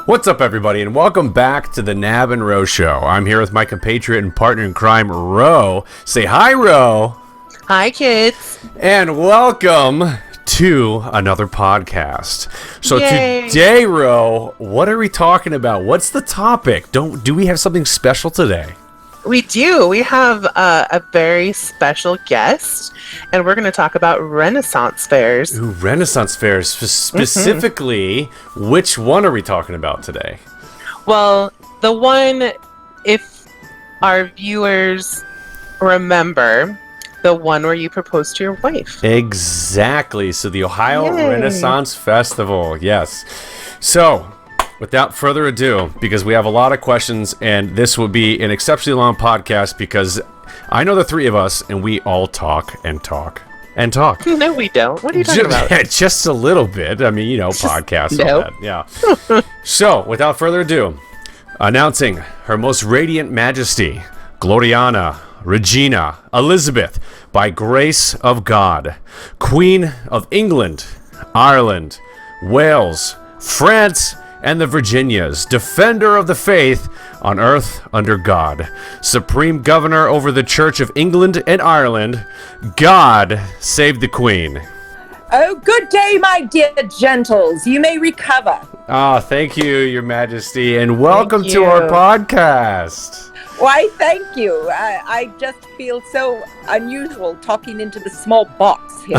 What's up, everybody, and welcome back to the Knab and Ro Show. I'm here with my compatriot and partner in crime, Ro. Say hi, Ro. Hi, kids. And welcome to another podcast. So Yay. Today, Ro, what are we talking about? What's the topic? Do we have something special today? We do. We have a very special guest, and we're going to talk about Renaissance fairs. Ooh, Renaissance fairs. Specifically, which one are we talking about today? Well, the one, if our viewers remember, the one where you proposed to your wife. Exactly. So the Ohio Yay. Renaissance Festival. Yes. So, without further ado, because we have a lot of questions, and this will be an exceptionally long podcast because I know the three of us, and we all talk and talk and talk. No, we don't. What are you talking about? Just a little bit. I mean, podcasts. No. All that. Yeah. So, without further ado, announcing Her Most Radiant Majesty, Gloriana Regina Elizabeth, by grace of God, Queen of England, Ireland, Wales, France, and the Virginias, defender of the faith on earth under God, supreme governor over the Church of England and Ireland. God save the Queen. Oh, good day, my dear gentles. You may recover. Ah, thank you, Your Majesty, and welcome Thank to our you. podcast. Why, thank you. I just feel so unusual talking into the small box here.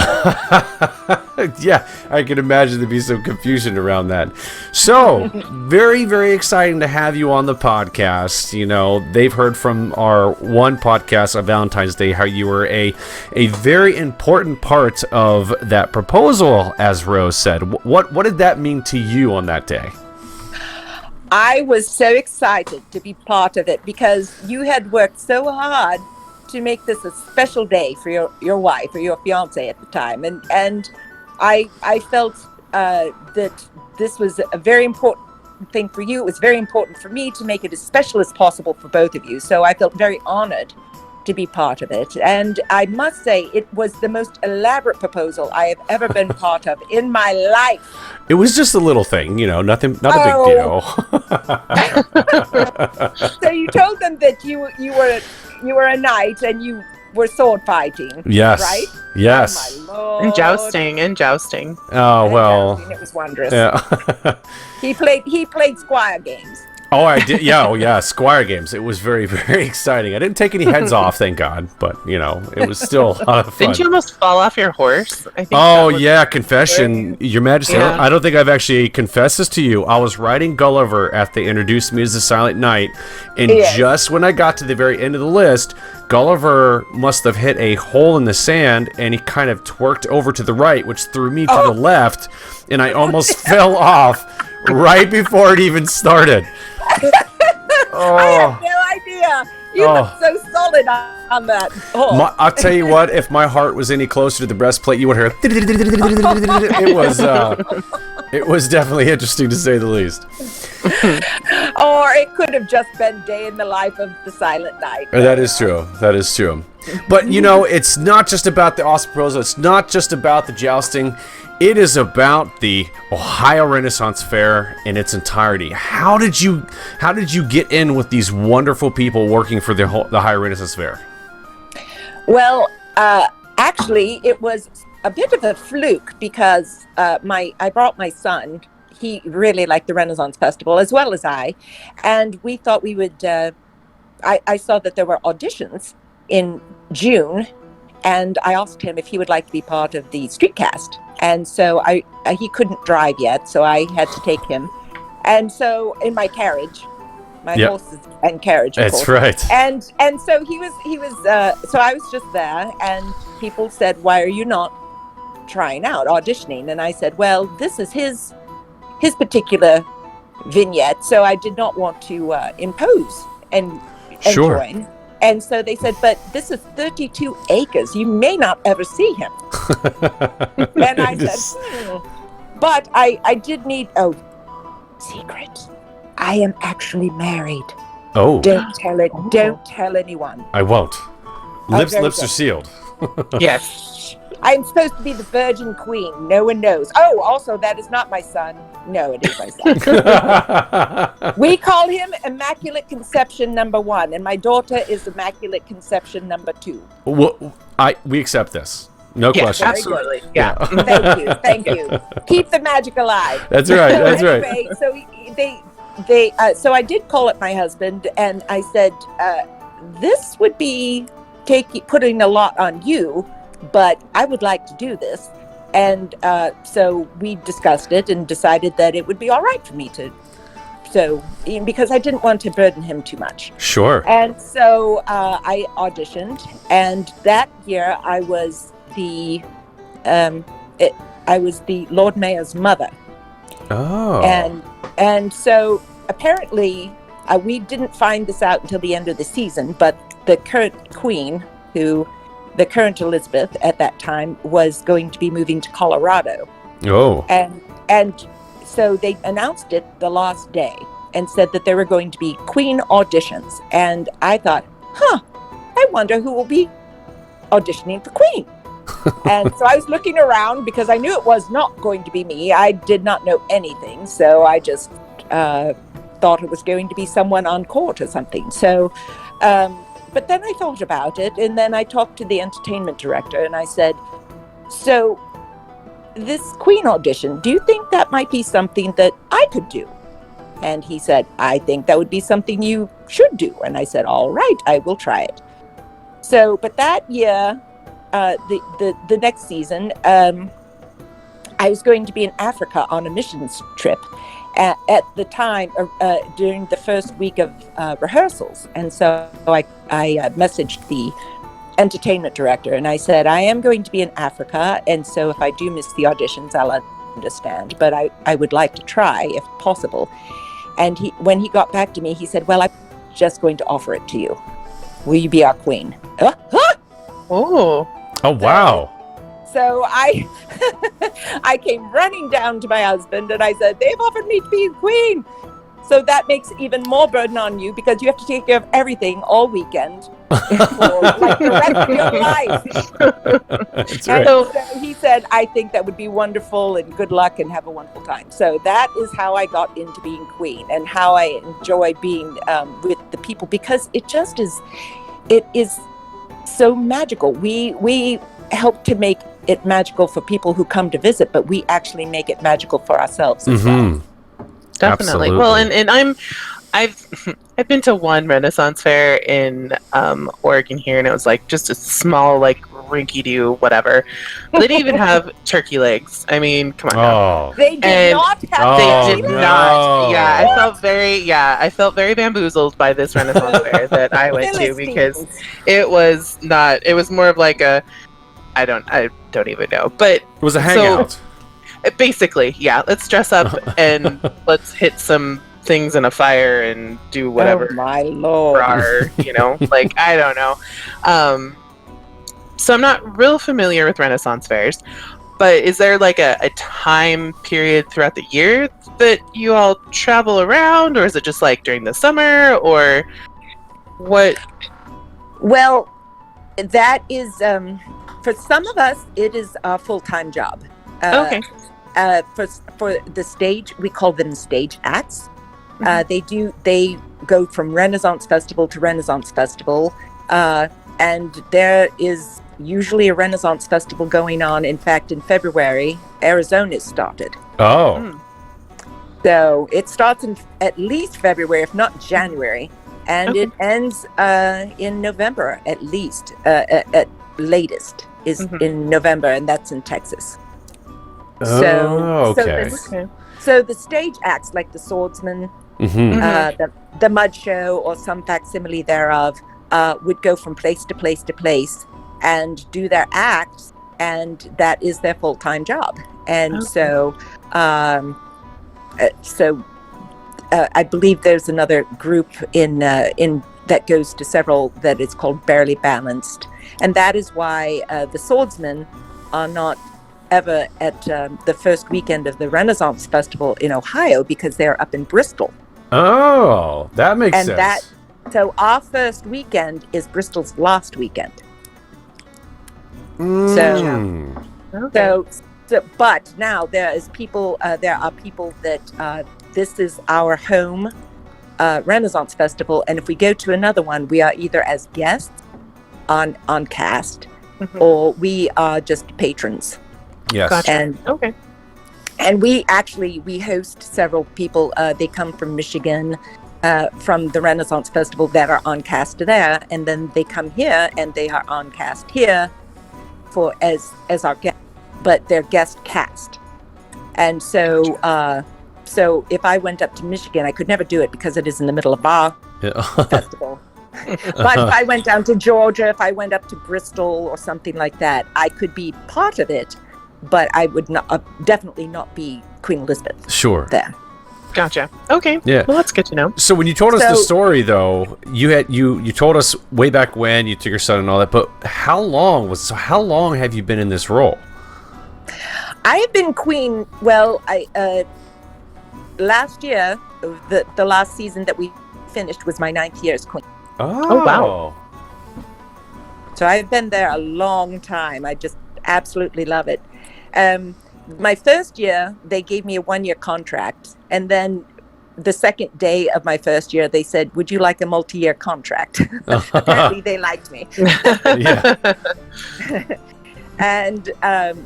Yeah, I can imagine there'd be some confusion around that. So, very, very exciting to have you on the podcast. You know, they've heard from our one podcast on Valentine's Day how you were a very important part of that proposal, as Rose said. What did that mean to you on that day? I was so excited to be part of it because you had worked so hard to make this a special day for your wife or your fiance at the time. And I felt that this was a very important thing for you. It was very important for me to make it as special as possible for both of you. So I felt very honored to be part of it. And I must say, it was the most elaborate proposal I have ever been part of in my life. It was just a little thing, not a big deal. So you told them that you were a knight and you were sword fighting. Yes. Right? Yes. Oh, my Lord. And jousting. Oh, well. Jousting, it was wondrous. Yeah. He played squire games. Oh, I did. Yeah, yeah, Squire games. It was very, very exciting. I didn't take any heads off, thank God. But it was still a lot of fun. Didn't you almost fall off your horse? I think Oh yeah, confession, Your Majesty. Yeah. I don't think I've actually confessed this to you. I was riding Gulliver after they introduced me as the Silent Knight, and Yes. just when I got to the very end of the list, Gulliver must have hit a hole in the sand, and he kind of twerked over to the right, which threw me to the left, and I almost fell off right before it even started. I have no idea. You look so solid on that horse. I'll tell you what, if my heart was any closer to the breastplate, you would hear it was definitely interesting to say the least. Or it could have just been day in the life of the Silent Knight. That is true. But it's not just about the awesome proposal. It's not just about the jousting. It is about the Ohio Renaissance Fair in its entirety. How did you get in with these wonderful people working for the Ohio Renaissance Fair? Well, actually, it was a bit of a fluke because I brought my son. He really liked the Renaissance Festival as well as I, and we thought we would. I saw that there were auditions in June, and I asked him if he would like to be part of the streetcast. And so he couldn't drive yet, so I had to take him. And so in my carriage, my horses and carriage, of That's course. right. And so he was. So I was just there, and people said, "Why are you not trying out auditioning?" And I said, "Well, this is his particular vignette, so I did not want to impose and Sure. join." And so they said, "But this is 32 acres. You may not ever see him." And I said, "But I did need secret. I am actually married. Oh, Don't tell it. Don't tell anyone." I won't. Lips very are good. sealed. Yes. I am supposed to be the Virgin Queen. No one knows. Oh, also, that is not my son. No, it is my son. We call him Immaculate Conception number 1, and my daughter is Immaculate Conception number 2. Well, we accept this. No questions. Absolutely. Yeah. Thank you. Keep the magic alive. That's right. That's right. Anyway, so I did call up my husband, and I said, this would be putting a lot on you, but I would like to do this. And so we discussed it and decided that it would be all right for me to. So, because I didn't want to burden him too much. Sure. And so I auditioned, and that year I was the Lord Mayor's mother. Oh. And so apparently we didn't find this out until the end of the season, but the current queen, the current Elizabeth at that time, was going to be moving to Colorado. Oh. And so they announced it the last day and said that there were going to be queen auditions. And I thought, I wonder who will be auditioning for queen. And so I was looking around because I knew it was not going to be me. I did not know anything. So I just thought it was going to be someone on court or something. So, but then I thought about it, and then I talked to the entertainment director, and I said, so this queen audition, do you think that might be something that I could do? And he said, I think that would be something you should do. And I said, all right, I will try it. So, but that year, the next season, I was going to be in Africa on a missions trip at the time during the first week of rehearsals. And so I messaged the entertainment director, and I said, I am going to be in Africa, and so if I do miss the auditions, I'll understand, but I would like to try if possible. And when he got back to me, he said, well, I'm just going to offer it to you. Will you be our queen? Oh, wow. So I came running down to my husband, and I said, they've offered me to be queen. So that makes even more burden on you, because you have to take care of everything all weekend for like the rest of your life. That's And right. so he said, I think that would be wonderful, and good luck, and have a wonderful time. So that is how I got into being queen, and how I enjoy being with the people, because it is so magical. We help to make it magical for people who come to visit, but we actually make it magical for ourselves as well. definitely. Absolutely. Well, and I've been to one Renaissance fair in Oregon here, and it was like just a small, like, rinky-doo whatever. They didn't even have turkey legs. I mean, come on now. Oh. They did And not have They turkey did legs. not. Yeah, No. I felt very bamboozled by this Renaissance fair that I went to, because it was not. It was more of like a, I don't even know. But It was a hangout. basically, yeah. Let's dress up and let's hit some things in a fire and do whatever. Oh my Lord. Like, I don't know. So I'm not real familiar with Renaissance fairs, but is there like a time period throughout the year that you all travel around, or is it just like during the summer, or what? Well, that is, for some of us, it is a full-time job. Okay. For the stage, we call them stage acts. They go from Renaissance Festival to Renaissance Festival, and there is usually a Renaissance Festival going on. In fact, in February, Arizona started. Oh. So it starts in at least February, if not January, and it ends in November at least. At latest is in November, and that's in Texas. Okay. So the stage acts, like the swordsman, the mud show, or some facsimile thereof, would go from place to place to place and do their acts, and that is their full-time job. And so I believe there's another group in that goes to several, that is called Barely Balanced, and that is why the swordsmen are not ever at the first weekend of the Renaissance Festival in Ohio, because they're up in Bristol. Oh, that makes sense. So our first weekend is Bristol's last weekend. Mm. But now there are people that this is our home Renaissance Festival, and if we go to another one, we are either as guests on cast, or we are just patrons. Yes. Gotcha. And we host several people. They come from Michigan, from the Renaissance Festival, that are on cast there, and then they come here and they are on cast here for as our guest, but they're guest cast. And so if I went up to Michigan, I could never do it because it is in the middle of our festival. But if I went down to Georgia, if I went up to Bristol or something like that, I could be part of it, but I would definitely not be Queen Elizabeth. Sure. There. Gotcha. Okay. Yeah. Well, that's good to know. So when you told us the story, though, you told us way back when you took your son and all that. But how long have you been in this role? I have been queen. Well, last year, the last season that we finished was my 9th year as queen. Oh wow. So I've been there a long time. I just absolutely love it. My first year, they gave me a 1-year contract. And then the second day of my first year, they said, would you like a multi-year contract? Apparently they liked me. Yeah. And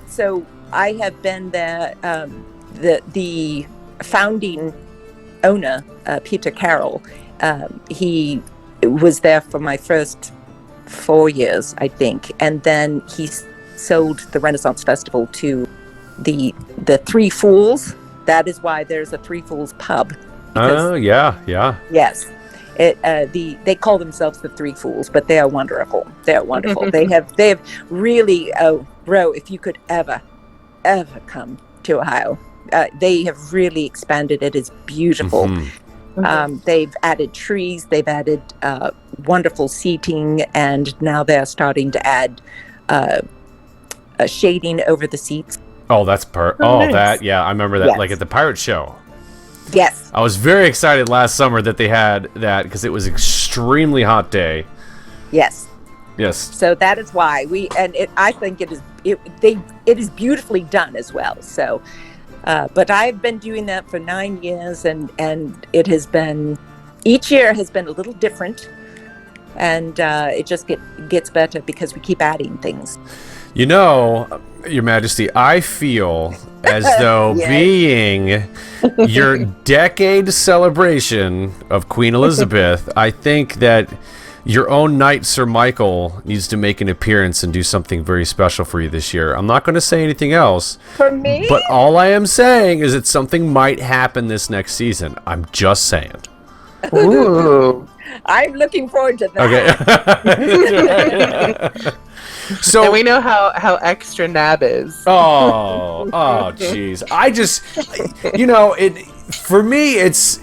so I have been there. The founding owner, Peter Carroll, he was there for my first 4 years, I think. And then he sold the Renaissance Festival to the Three Fools. That is why there's a Three Fools pub. Oh, yeah. Yes. They call themselves the Three Fools, but they are wonderful. They're wonderful. They have really, Ro, if you could ever come to Ohio, they have really expanded it. It's beautiful. They've added trees, they've added wonderful seating, and now they're starting to add shading over the seats. Oh, that's nice. That, yeah, I remember that, Yes. like at the pirate show. Yes. I was very excited last summer that they had that because it was an extremely hot day. Yes. Yes. So that is why I think it is beautifully done as well. So, but I've been doing that for 9 years, and it has been, each year has been a little different, and it just gets better because we keep adding things. You know, Your Majesty, I feel as though Yes. being your decade celebration of Queen Elizabeth, I think that your own knight, Sir Michael, needs to make an appearance and do something very special for you this year. I'm not going to say anything else. For me? But all I am saying is that something might happen this next season. I'm just saying. Ooh. I'm looking forward to that. Okay. So And we know how extra Knab is. Oh, jeez. I just, for me, it's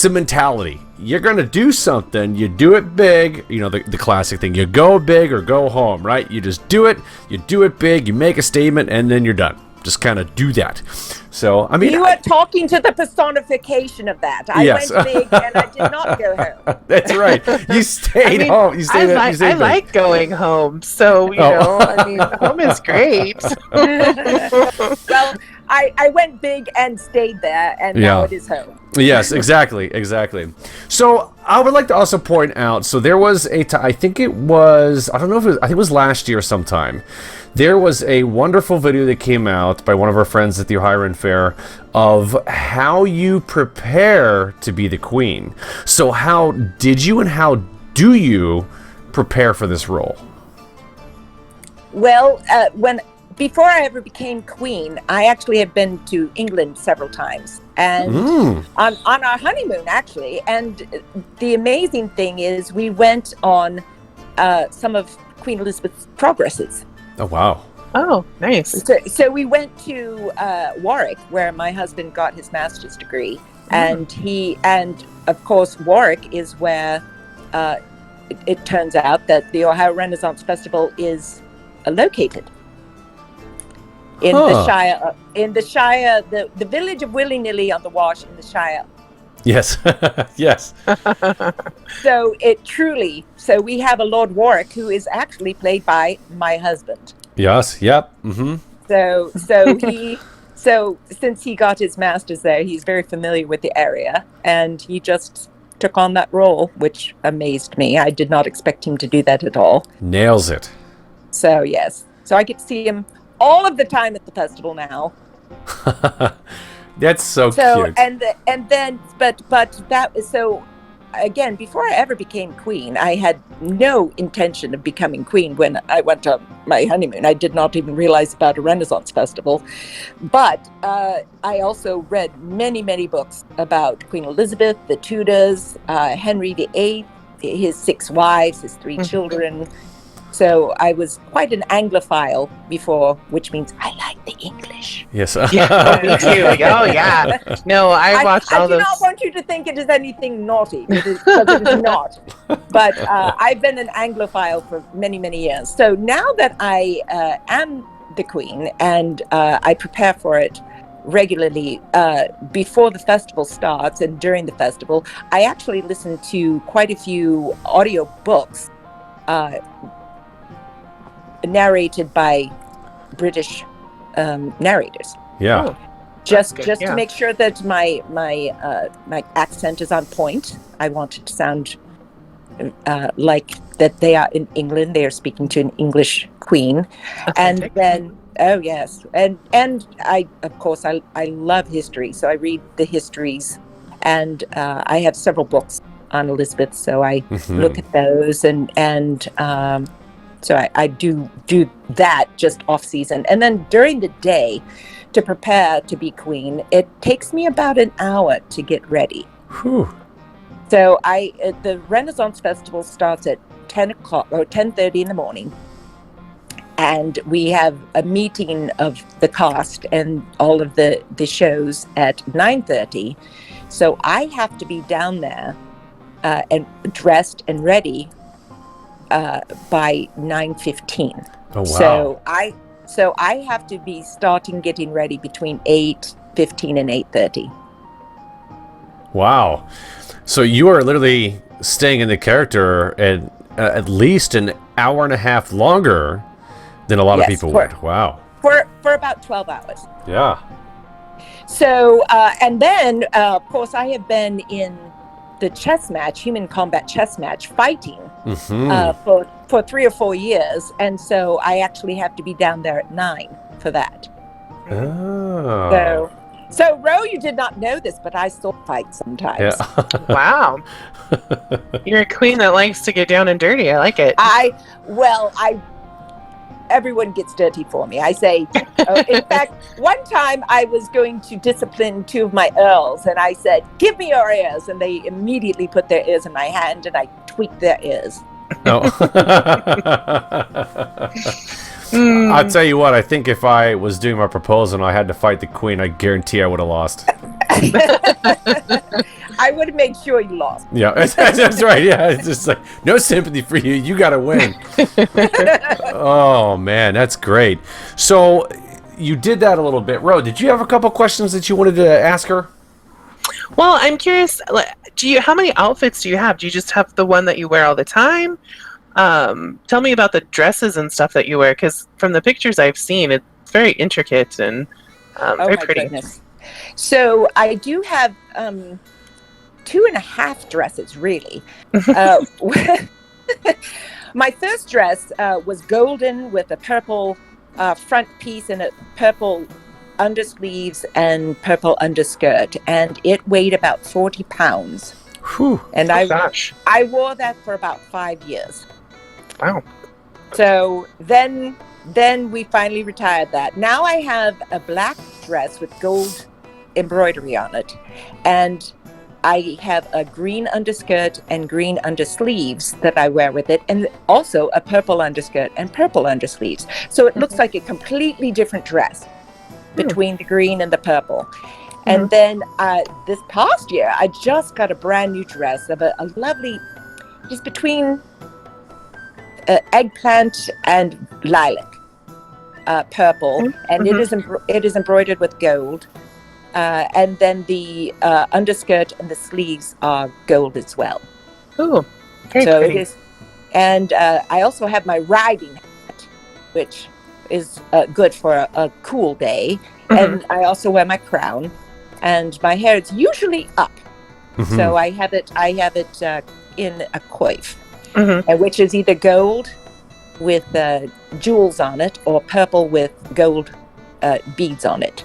a mentality. You're gonna do something, you do it big. You know, the classic thing: you go big or go home, right? You just do it. You do it big. You make a statement, and then you're done. Just kind of do that. So, I mean, You are talking to the personification of that. I Yes. went big and I did not go home. That's right. You stayed home. You stayed. I like going home, so home is great. Well, I went big and stayed there, and now it is home. Yes, exactly. So I would like to also point out, so there was I think it was last year sometime, there was a wonderful video that came out by one of our friends at the Ohio Ren Fair of how you prepare to be the queen. So how did you and how do you prepare for this role? Well, before I ever became queen, I actually have been to England several times, and on our honeymoon, actually. And the amazing thing is, we went on some of Queen Elizabeth's progresses. Oh, wow. Oh, nice. So we went to Warwick, where my husband got his master's degree, and of course Warwick is where it turns out that the Ohio Renaissance Festival is located. In the Shire, the village of Willy-Nilly on the Wash in the Shire. Yes. Yes. So we have a Lord Warwick who is actually played by my husband. Yes. Yep. Mm-hmm. So since he got his master's there, he's very familiar with the area, and he just took on that role, which amazed me. I did not expect him to do that at all. Nails it. So yes, so I get to see him all of the time at the festival now. That's so cute. But that was so. Again, before I ever became queen, I had no intention of becoming queen when I went on my honeymoon. I did not even realize about a Renaissance festival. But I also read many, many books about Queen Elizabeth, the Tudors, Henry VIII, his 6 wives, his 3 children. So I was quite an Anglophile before, which means I like the English. Yes. Yeah, me too. Oh, yeah. No, I watched all those. I do not want you to think it is anything naughty, because it is not. But I've been an Anglophile for many, many years. So now that I am the queen and I prepare for it regularly before the festival starts and during the festival, I actually listen to quite a few audiobooks narrated by British narrators. Yeah. Oh, Just good, to make sure that my accent is on point. I want it to sound like that they are in England. They are speaking to an English queen. authentic. And then and I of course I love history, so I read the histories, and I have several books on Elizabeth, so I look at those and so I do that just off season. And then during the day, to prepare to be queen, it takes me about an hour to get ready. Whew. So the Renaissance Festival starts at 10 o'clock or 10:30 in the morning. And we have a meeting of the cast and all of the shows at 9:30. So I have to be down there and dressed and ready by 9:15. Oh, wow. So I have to be starting getting ready between 8:15 and 8:30. Wow. So you are literally staying in the character at least an hour and a half longer than a lot of people would. Wow. For about 12 hours. Yeah. So and then of course I have been in the chess match, human combat chess match, fighting for 3 or 4 years, and so I actually have to be down there at 9 for that. Oh. So Ro, you did not know this, but I still fight sometimes. Yeah. Wow. You're a queen that likes to get down and dirty. I like it. Everyone gets dirty for me. I say, in fact, one time I was going to discipline 2 of my earls, and I said, "Give me your ears," and they immediately put their ears in my hand, and I tweaked their ears. No. I'll tell you what, I think if I was doing my proposal and I had to fight the queen, I guarantee I would have lost. I would have made sure you lost. Yeah, that's right. Yeah, it's just like, no sympathy for you. You got to win. Oh, man, that's great. So you did that a little bit. Ro, did you have a couple questions that you wanted to ask her? Well, I'm curious. How many outfits do you have? Do you just have the one that you wear all the time? Tell me about the dresses and stuff that you wear, because from the pictures I've seen, it's very intricate and very pretty. Goodness. So I do have 2.5 dresses, really. My first dress was golden with a purple front piece and a purple undersleeves and purple underskirt, and it weighed about 40 pounds. Whew. And Gosh. I wore that for about 5 years. Wow. So then we finally retired that. Now I have a black dress with gold embroidery on it, and I have a green underskirt and green undersleeves that I wear with it, and also a purple underskirt and purple undersleeves. So it looks like a completely different dress between the green and the purple. And then this past year, I just got a brand new dress of a lovely, just between eggplant and lilac, purple, and it is embroidered with gold. And then the underskirt and the sleeves are gold as well. Oh, very so pretty. it is. And I also have my riding hat, which is good for a cool day. And I also wear my crown, and my hair is usually up. So I have it in a coif, which is either gold with jewels on it or purple with gold beads on it.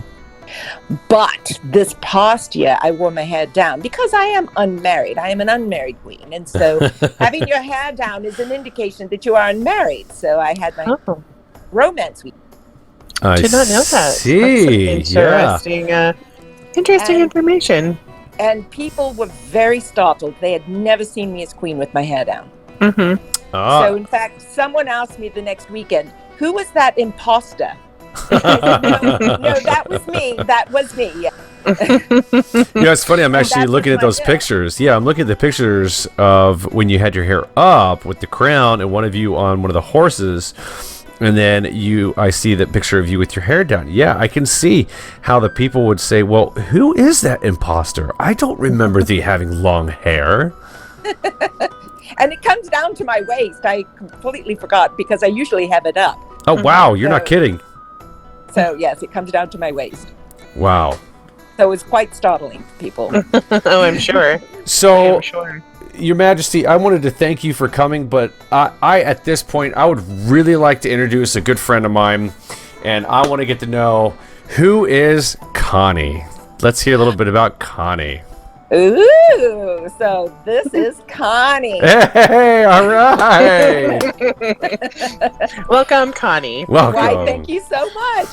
But this past year, I wore my hair down because I am unmarried. I am an unmarried queen. And so having your hair down is an indication that you are unmarried. So I had my romance week. I did not know that. See, That's interesting information. And people were very startled. They had never seen me as queen with my hair down. So in fact, someone asked me the next weekend, who was that imposter? I said, no, that was me. That was me. Yeah, it's funny. I'm actually looking at those pictures. Yeah, I'm looking at the pictures of when you had your hair up with the crown and one of you on one of the horses. And then I see that picture of you with your hair down. Yeah, I can see how the people would say, well, who is that imposter? I don't remember thee having long hair. And it comes down to my waist. I completely forgot because I usually have it up. Oh, wow. You're not kidding. So, yes, it comes down to my waist. Wow. So it's quite startling to people. Oh, I'm sure. So, I'm sure. Your Majesty, I wanted to thank you for coming, but I at this point, I would really like to introduce a good friend of mine, and I want to get to know who is Connie. Let's hear a little bit about Connie. Ooh, so this is Connie. Hey, all right. Welcome, Connie. Welcome. Why, thank you so much.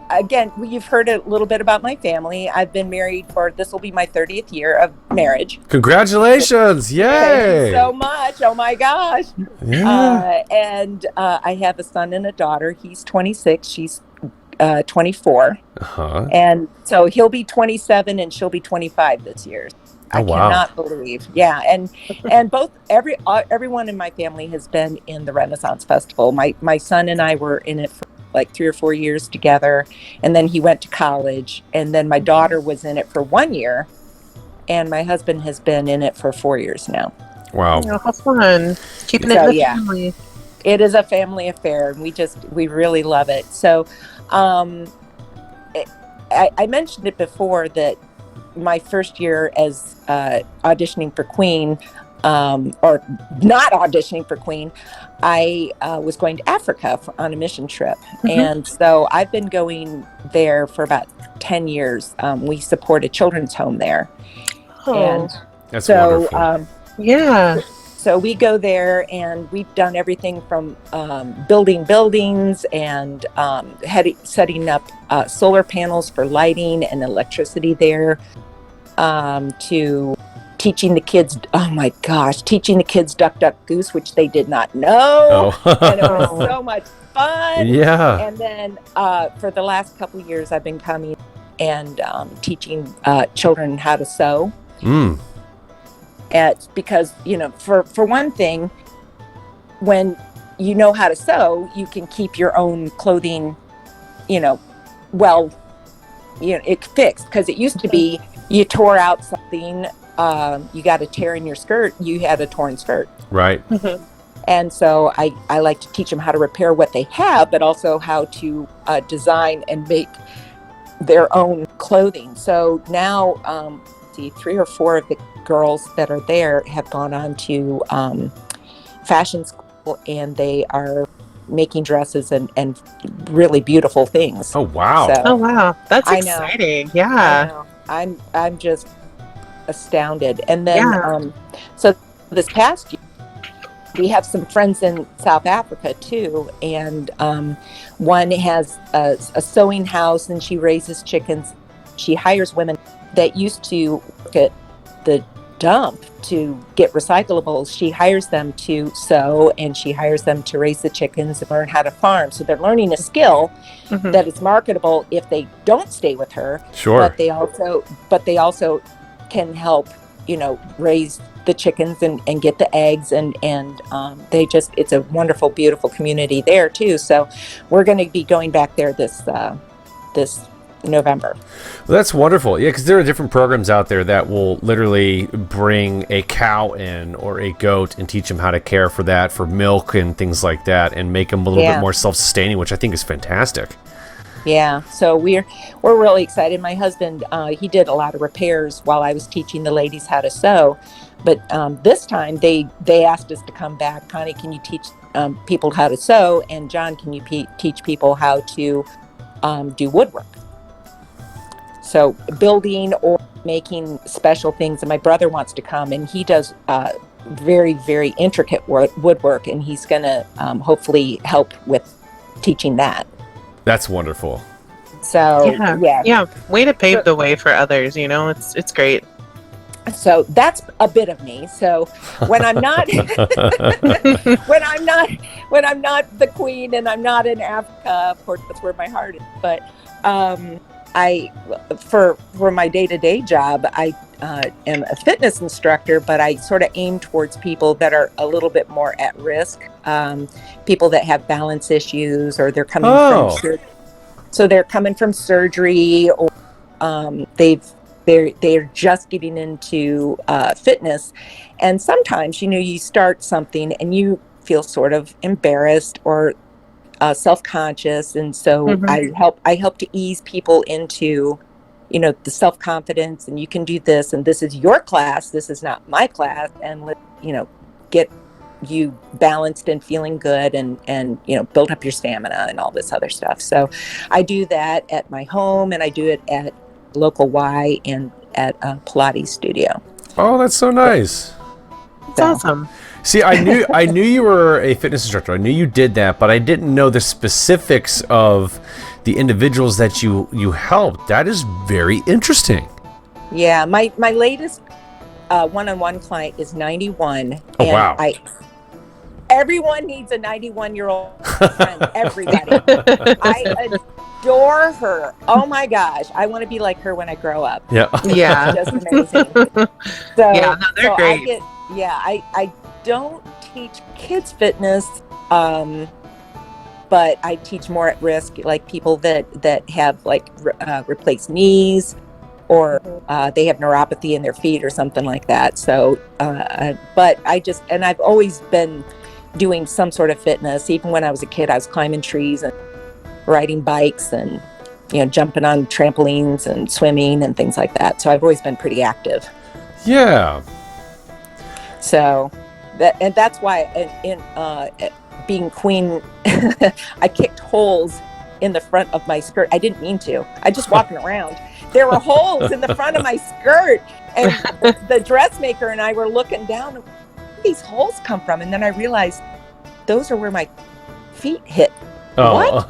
Again, you've heard a little bit about my family. I've been married this will be my 30th year of marriage. Congratulations. Yay. Thank you so much. Oh my gosh. Yeah. I have a son and a daughter. He's 26. She's 24. And so he'll be 27 and she'll be 25 this year. I cannot believe. Yeah. And everyone in my family has been in the Renaissance Festival. My son and I were in it for like 3 or 4 years together, and then he went to college, and then my daughter was in it for 1 year, and my husband has been in it for 4 years now. Wow. Oh, how fun. Keeping it in the family. It is a family affair, and we really love it. So I mentioned it before that my first year as auditioning for Queen, or not auditioning for Queen, I was going to Africa on a mission trip. And so I've been going there for about 10 years. We support a children's home there. And that's wonderful. So we go there, and we've done everything from building buildings and setting up solar panels for lighting and electricity there, to teaching the kids duck, duck, goose, which they did not know. And it was so much fun. Yeah. And then for the last couple of years, I've been coming and teaching children how to sew. Because, for one thing, when you know how to sew, you can keep your own clothing, it fixed. Because it used to be you tore out something, you got a tear in your skirt, you had a torn skirt. Right. And so I like to teach them how to repair what they have, but also how to design and make their own clothing. So now, 3 or 4 of the girls that are there have gone on to fashion school, and they are making dresses and really beautiful things. Oh, wow. So, That's exciting. Yeah. I'm just astounded. And then, so this past year, we have some friends in South Africa too, and one has a sewing house, and she raises chickens. She hires women that used to work at the dump to get recyclables. She hires them to sew, and she hires them to raise the chickens and learn how to farm. So they're learning a skill that is marketable if they don't stay with her. Sure. But they also can help, raise the chickens and get the eggs, and it's a wonderful, beautiful community there too. So we're going to be going back there this November. Well, that's wonderful. Yeah, because there are different programs out there that will literally bring a cow in or a goat and teach them how to care for that, for milk and things like that, and make them a little bit more self-sustaining, which I think is fantastic. Yeah, so we're really excited. My husband, he did a lot of repairs while I was teaching the ladies how to sew, but this time they asked us to come back. Connie, can you teach people how to sew? And John, can you teach people how to do woodwork? So building or making special things. And my brother wants to come, and he does very, very intricate woodwork, and he's going to hopefully help with teaching that. That's wonderful. So yeah, way to pave the way for others. You know, it's great. So that's a bit of me. So when I'm not when I'm not the queen and I'm not in Africa, of course that's where my heart is. But I for my day-to-day job, I am a fitness instructor, but I sort of aim towards people that are a little bit more at risk, people that have balance issues, or they're coming from surgery, or they're just getting into fitness, and sometimes you start something and you feel sort of embarrassed or self-conscious, and so I help to ease people into the self-confidence, and you can do this, and this is your class, this is not my class, and let get you balanced and feeling good, and build up your stamina and all this other stuff. So I do that at my home, and I do it at local Y and at a Pilates studio. Oh, that's so nice. That's awesome. See, I knew you were a fitness instructor. I knew you did that, but I didn't know the specifics of the individuals that you helped. That is very interesting. Yeah, my latest one-on-one client is 91. Oh, and wow. Everyone needs a 91-year-old friend. Everybody. I adore her. Oh my gosh, I want to be like her when I grow up. Yeah. Yeah. Just amazing. So, yeah, no, they're great. I don't teach kids fitness, but I teach more at risk, like people that have replaced knees, or they have neuropathy in their feet or something like that. So, but I've always been doing some sort of fitness. Even when I was a kid, I was climbing trees and riding bikes and jumping on trampolines and swimming and things like that. So I've always been pretty active. Yeah. So that's why in being queen, I kicked holes in the front of my skirt. I didn't mean to. I just walking around. There were holes in the front of my skirt, and the dressmaker and I were looking down. Where did these holes come from? And then I realized those are where my feet hit. Oh. What?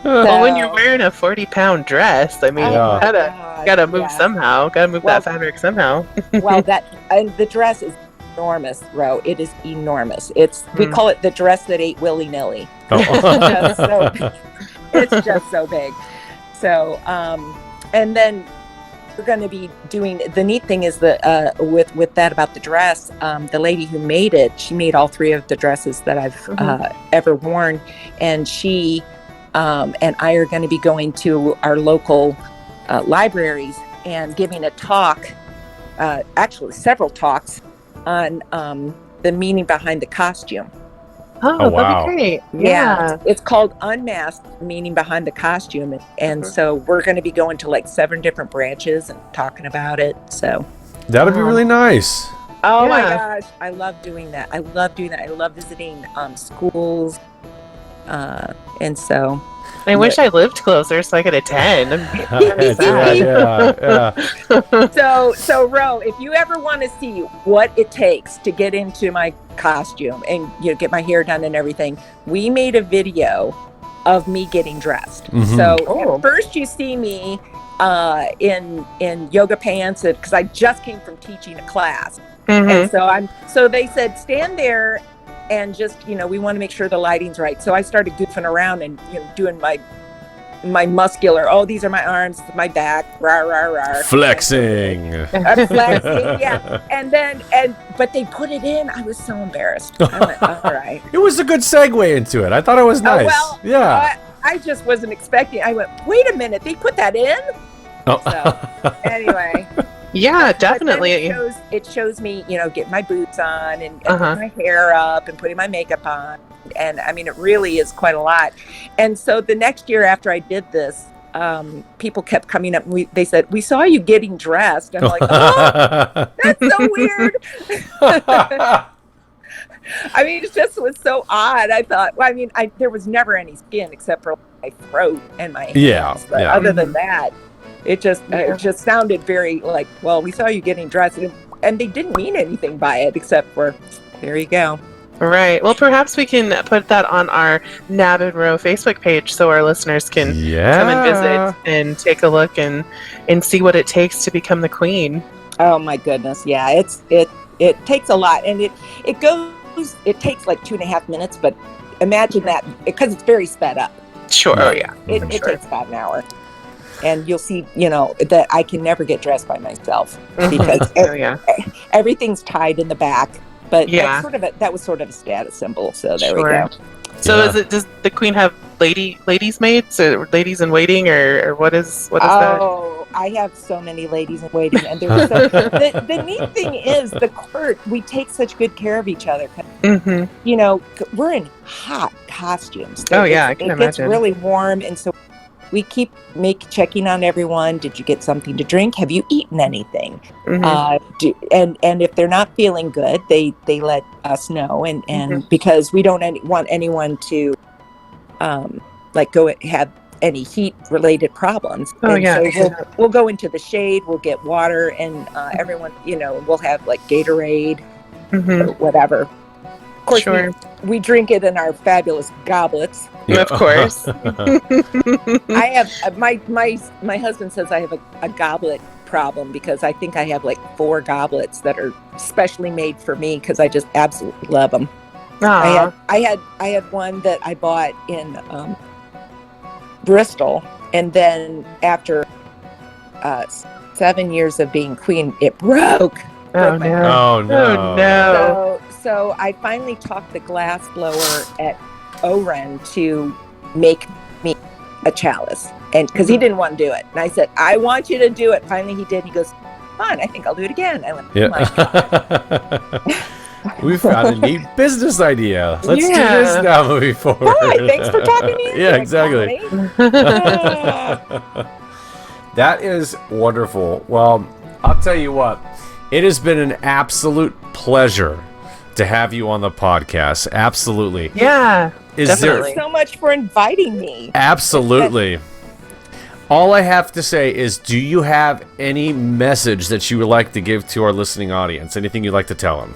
Well, when you're wearing a 40-pound dress, I mean, you gotta move somehow. Gotta move that fabric somehow. Well, and the dress is enormous, Ro. It is enormous. We call it the dress that ate willy-nilly. Oh. It's just so big. So, and then we're going to be doing, the neat thing is that with that about the dress, the lady who made it, she made all three of the dresses that I've ever worn, and she and I are going to be going to our local libraries and giving a talk, actually several talks, on the meaning behind the costume. Oh, wow. That'd be great. Yeah. It's called Unmasked, meaning behind the costume. And so we're going to be going to 7 different branches and talking about it. So that'd be really nice. Oh my gosh. I love doing that. I love visiting schools. And so I wish I lived closer so I could attend. So Ro, if you ever want to see what it takes to get into my costume and get my hair done and everything, we made a video of me getting dressed. So at first you see me in yoga pants, because I just came from teaching a class, and so they said stand there and just we want to make sure the lighting's right. So I started goofing around and doing my muscular, these are my arms, my back, rah rah rah, flexing, yeah. But they put it in. I was so embarrassed. I went, all right. It was a good segue into it. I thought it was nice. I just wasn't expecting. I went, wait a minute, they put that in. Oh. So anyway, Yeah, but then definitely. it shows me, getting my boots on and Uh-huh. putting my hair up and putting my makeup on, and I mean, it really is quite a lot. And so the next year after I did this, people kept coming up. And they said, "We saw you getting dressed." I'm like, "Oh, that's so weird." I mean, it just was so odd. I thought, well, I mean, there was never any skin except for my throat and my hands. Yeah, But yeah. other than that, it just sounded very like, well, we saw you getting dressed, and they didn't mean anything by it except for, there you go. Right. Well, perhaps we can put that on our Knab and Row Facebook page so our listeners can come and visit and take a look and see what it takes to become the queen. Oh my goodness, yeah, it takes a lot, and it takes like 2.5 minutes, but imagine that, because it's very sped up. Sure. Oh yeah. It takes about an hour. And you'll see, that I can never get dressed by myself because everything's tied in the back. But that was sort of a status symbol. So there we go. So does the queen have ladies maids or ladies in waiting, or what is that? Oh, I have so many ladies in waiting, and the neat thing is the court. We take such good care of each other. Mm-hmm. We're in hot costumes. I can imagine. It gets really warm, and so we keep checking on everyone. Did you get something to drink? Have you eaten anything? Mm-hmm. And if they're not feeling good, they let us know, and because we don't want anyone to go have any heat related problems. So we'll go into the shade, we'll get water, and everyone, we'll have like Gatorade or whatever. Of course, we drink it in our fabulous goblets. Yeah. Of course. I have my husband says I have a goblet problem because I think I have like 4 goblets that are specially made for me because I just absolutely love them. I had one that I bought in Bristol, and then after 7 years of being queen, it broke. Oh no! So I finally talked the glass blower at Oren to make me a chalice, and because he didn't want to do it, and I said, I want you to do it. Finally he did. He goes, fine, I think I'll do it again. I went, oh my God. We found a neat business idea. Let's do this now moving forward. Boy, thanks for talking to me. Yeah, exactly. That is wonderful. Well, I'll tell you what, it has been an absolute pleasure to have you on the podcast. Absolutely. Yeah. Thank you so much for inviting me. Absolutely. All I have to say is, do you have any message that you would like to give to our listening audience? Anything you'd like to tell them?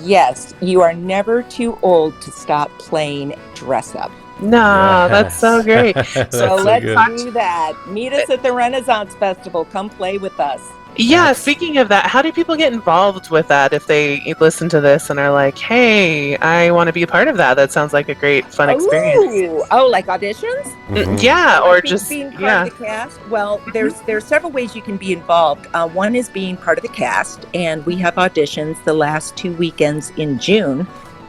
Yes, you are never too old to stop playing dress up. No, that's so great. So let's do that. Meet us at the Renaissance Festival. Come play with us. Yeah, speaking of that, how do people get involved with that if they listen to this and are like, hey, I want to be a part of that? That sounds like a great, fun experience. Oh, like auditions? Mm-hmm. Yeah, or just being part of the cast. Well, there's several ways you can be involved. One is being part of the cast, and we have auditions the last 2 weekends in June,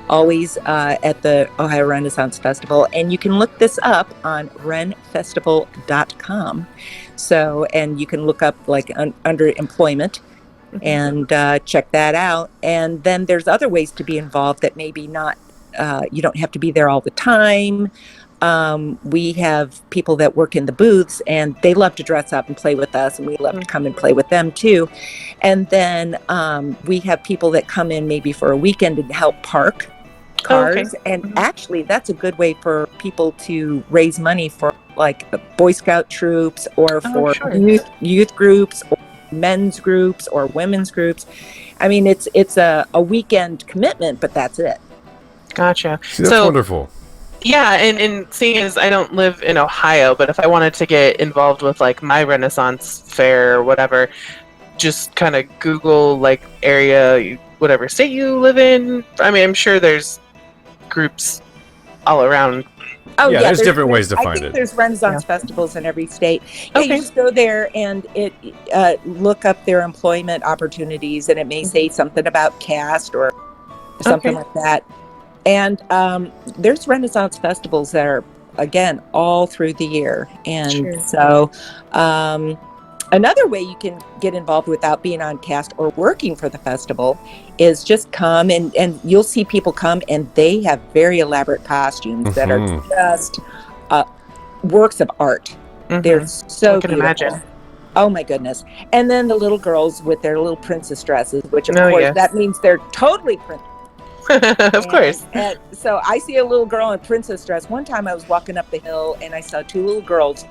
always at the Ohio Renaissance Festival. And you can look this up on renfestival.com. So, and you can look up like under employment and check that out. And then there's other ways to be involved that maybe not, you don't have to be there all the time. We have people that work in the booths and they love to dress up and play with us, and we love to come and play with them too. And then we have people that come in maybe for a weekend and help park cars. And actually that's a good way for people to raise money for like Boy Scout troops or for youth groups or men's groups or women's groups. I mean, it's a weekend commitment, but that's it. Gotcha. See, that's wonderful. Yeah, and seeing as I don't live in Ohio, but if I wanted to get involved with like my Renaissance fair or whatever, just kind of Google like area, whatever state you live in. I mean, I'm sure there's groups all around. Oh yeah, there's different ways to find it. I think there's Renaissance festivals in every state. Yeah, you just go there and look up their employment opportunities, and it may say something about cast or something like that. And there's Renaissance festivals that are again, all through the year. And Sure. so another way you can get involved without being on cast or working for the festival is just come and you'll see people come and they have very elaborate costumes that are just works of art. They're so I can beautiful. imagine. Oh my goodness. And then the little girls with their little princess dresses, which of Oh, course yes. that means they're totally princess. Of course. And so I see a little girl in a princess dress. One time I was walking up the hill and I saw two little girls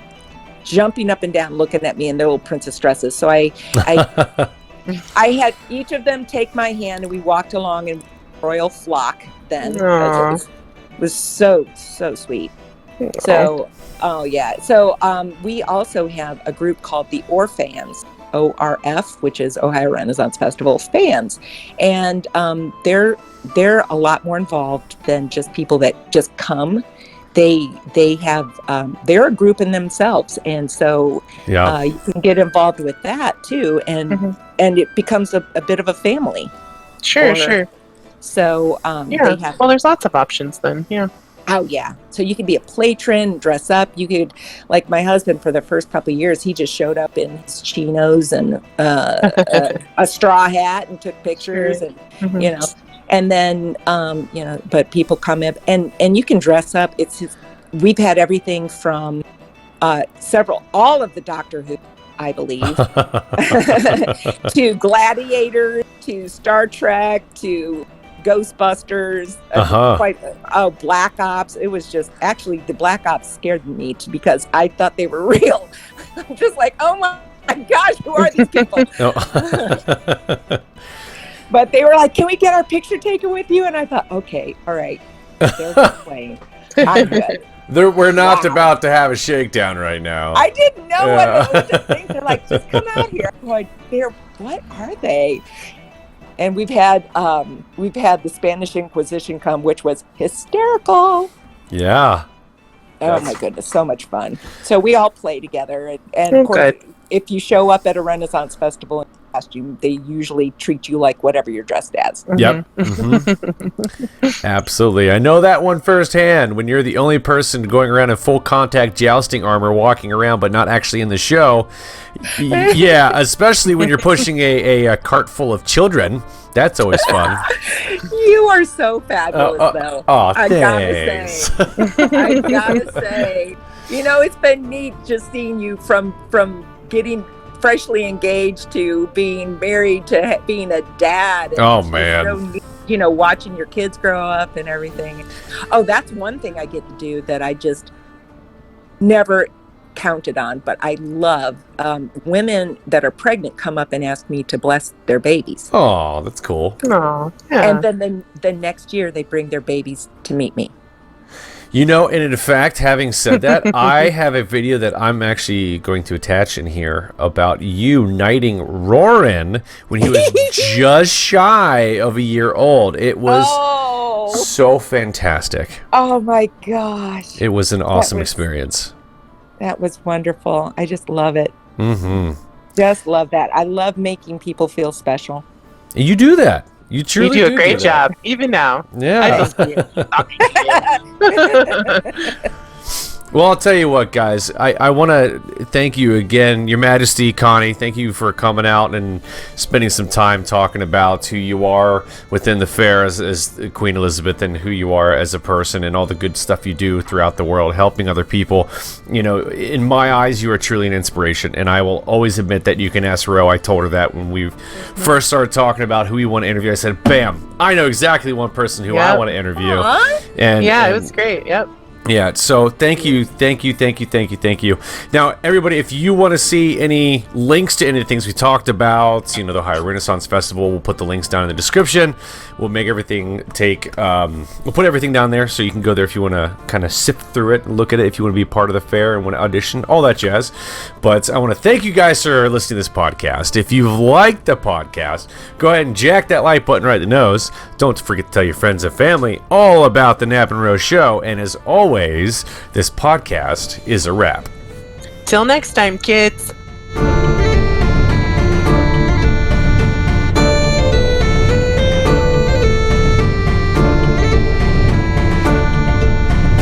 jumping up and down looking at me in their little princess dresses. So I had each of them take my hand and we walked along in royal flock then. Aww. It was so sweet. So, oh yeah. So we also have a group called the ORFans, ORF, which is Ohio Renaissance Festival fans. And they're a lot more involved than just people that just come. They have they're a group in themselves, and so you can get involved with that too, and it becomes a bit of a family. Sure. So they have, well, there's lots of options then. Yeah. oh yeah, so you could be a patron, dress up. You could, like my husband, for the first couple of years, he just showed up in his chinos and a straw hat and took pictures, and you know. And then, you know, but people come up and you can dress up. We've had everything from all of the Doctor Who, I believe, to Gladiator, to Star Trek, to Ghostbusters, Black Ops. It was just, actually, the Black Ops scared me because I thought they were real. I'm just like, oh my gosh, who are these people? But they were like, can we get our picture taken with you? And I thought, okay, all right. They're playing. I'm good. We're not about to have a shakedown right now. I didn't know what to think. They're like, just come out here. I'm like, what are they? And we've had the Spanish Inquisition come, which was hysterical. Yeah. Oh my goodness, so much fun. So we all play together, and of course, if you show up at a Renaissance festival in costume, they usually treat you like whatever you're dressed as. Yep. Absolutely. I know that one firsthand. When you're the only person going around in full contact jousting armor walking around but not actually in the show. Yeah, especially when you're pushing a cart full of children. That's always fun. You are so fabulous, though. Oh, thanks. I gotta say, you know, it's been neat just seeing you from getting freshly engaged to being married to being a dad. Oh man. So, you know, watching your kids grow up and everything. Oh, that's one thing I get to do that I just never counted on, but I love women that are pregnant come up and ask me to bless their babies. Oh, that's cool. Oh, yeah. And then the next year they bring their babies to meet me. You know, and in fact, having said that, I have a video that I'm actually going to attach in here about you knighting Roran when he was just shy of a year old. It was so fantastic. Oh my gosh. It was an awesome experience. That was wonderful. I just love it. Mm-hmm. Just love that. I love making people feel special. You do that. You truly do a great job, even now. Yeah. Well, I'll tell you what, guys. I want to thank you again, Your Majesty, Connie. Thank you for coming out and spending some time talking about who you are within the fair as Queen Elizabeth and who you are as a person and all the good stuff you do throughout the world, helping other people. You know, in my eyes, you are truly an inspiration, and I will always admit that. You can ask Ro. I told her that when we first started talking about who we want to interview. I said, bam, I know exactly one person who I want to interview. And it was great. Yep. Yeah, so thank you. Now, everybody, if you want to see any links to any of the things we talked about, you know, the Ohio Renaissance Festival, we'll put the links down in the description. We'll make everything we'll put everything down there so you can go there if you want to kind of sift through it and look at it, if you want to be part of the fair and want to audition, all that jazz. But I want to thank you guys for listening to this podcast. If you've liked the podcast, go ahead and jack that like button right in the nose. Don't forget to tell your friends and family all about the Knab and Rose Show. And as always, this podcast is a wrap. Till next time, kids.